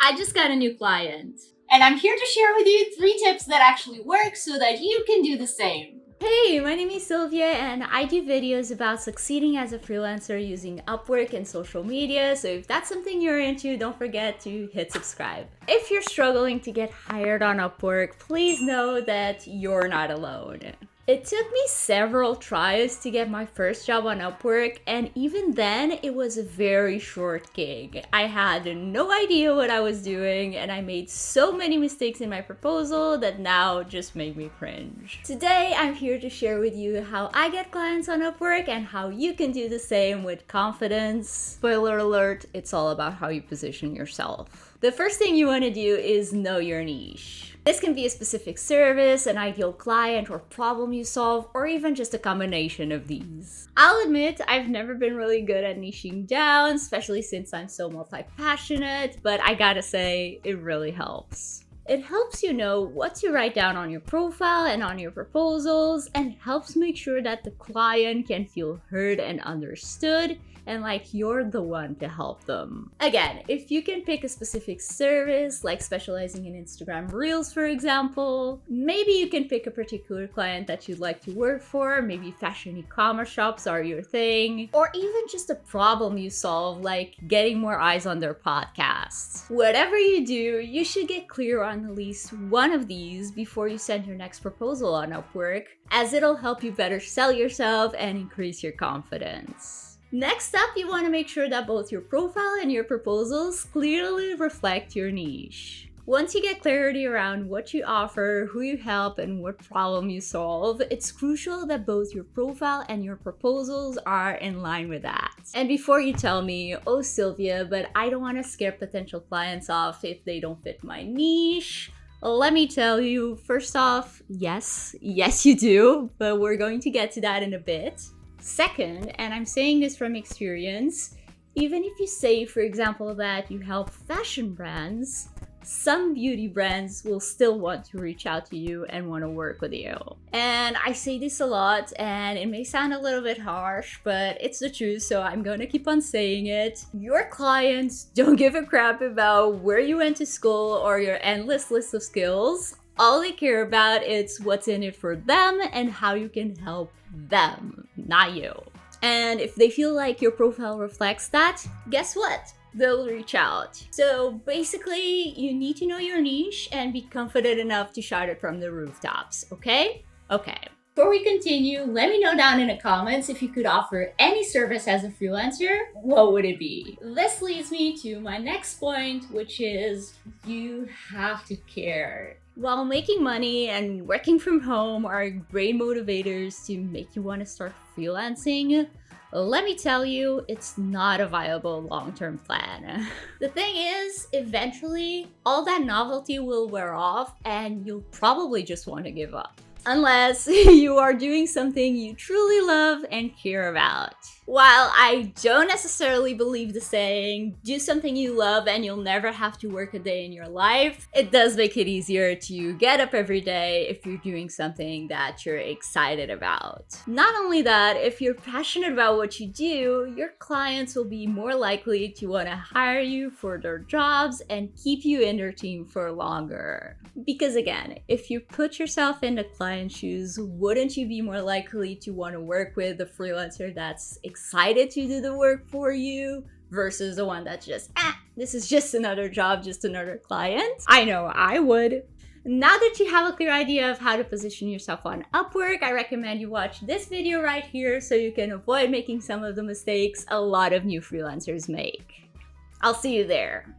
I just got a new client. And I'm here to share with you 3 tips that actually work so that you can do the same. Hey, my name is Sylvia and I do videos about succeeding as a freelancer using Upwork and social media. So if that's something you're into, don't forget to hit subscribe. If you're struggling to get hired on Upwork, please know that you're not alone. It took me several tries to get my first job on Upwork, and even then, it was a very short gig. I had no idea what I was doing, and I made so many mistakes in my proposal that now just make me cringe. Today, I'm here to share with you how I get clients on Upwork and how you can do the same with confidence. Spoiler alert, it's all about how you position yourself. The first thing you want to do is know your niche. This can be a specific service, an ideal client, or problem you solve, or even just a combination of these. I'll admit, I've never been really good at niching down, especially since I'm so multi-passionate, but I gotta say, it really helps. It helps you know what to write down on your profile and on your proposals, and helps make sure that the client can feel heard and understood, and like you're the one to help them. Again, if you can pick a specific service, like specializing in Instagram Reels, for example, maybe you can pick a particular client that you'd like to work for, maybe fashion e-commerce shops are your thing, or even just a problem you solve, like getting more eyes on their podcasts. Whatever you do, you should get clear on at least one of these before you send your next proposal on Upwork, as it'll help you better sell yourself and increase your confidence. Next up, you want to make sure that both your profile and your proposals clearly reflect your niche. Once you get clarity around what you offer, who you help, and what problem you solve, it's crucial that both your profile and your proposals are in line with that. And before you tell me, oh Sylvia, but I don't want to scare potential clients off if they don't fit my niche, let me tell you, first off, yes you do, but we're going to get to that in a bit. Second, and I'm saying this from experience, even if you say, for example, that you help fashion brands, some beauty brands will still want to reach out to you and want to work with you. And I say this a lot, and it may sound a little bit harsh, but it's the truth, so I'm going to keep on saying it. Your clients don't give a crap about where you went to school or your endless list of skills. All they care about is what's in it for them and how you can help them, not you. And if they feel like your profile reflects that, guess what? They'll reach out. So basically, you need to know your niche and be confident enough to shout it from the rooftops, okay? Okay. Before we continue, let me know down in the comments if you could offer any service as a freelancer, what would it be? This leads me to my next point, which is you have to care. While making money and working from home are great motivators to make you want to start freelancing, let me tell you, it's not a viable long-term plan. The thing is, eventually, all that novelty will wear off and you'll probably just want to give up. Unless you are doing something you truly love and care about. While I don't necessarily believe the saying, do something you love and you'll never have to work a day in your life, it does make it easier to get up every day if you're doing something that you're excited about. Not only that, if you're passionate about what you do, your clients will be more likely to want to hire you for their jobs and keep you in their team for longer. Because again, if you put yourself in the client's shoes, wouldn't you be more likely to want to work with a freelancer that's excited to do the work for you versus the one that's just, this is just another job, just another client? I know I would. Now that you have a clear idea of how to position yourself on Upwork, I recommend you watch this video right here so you can avoid making some of the mistakes a lot of new freelancers make. I'll see you there.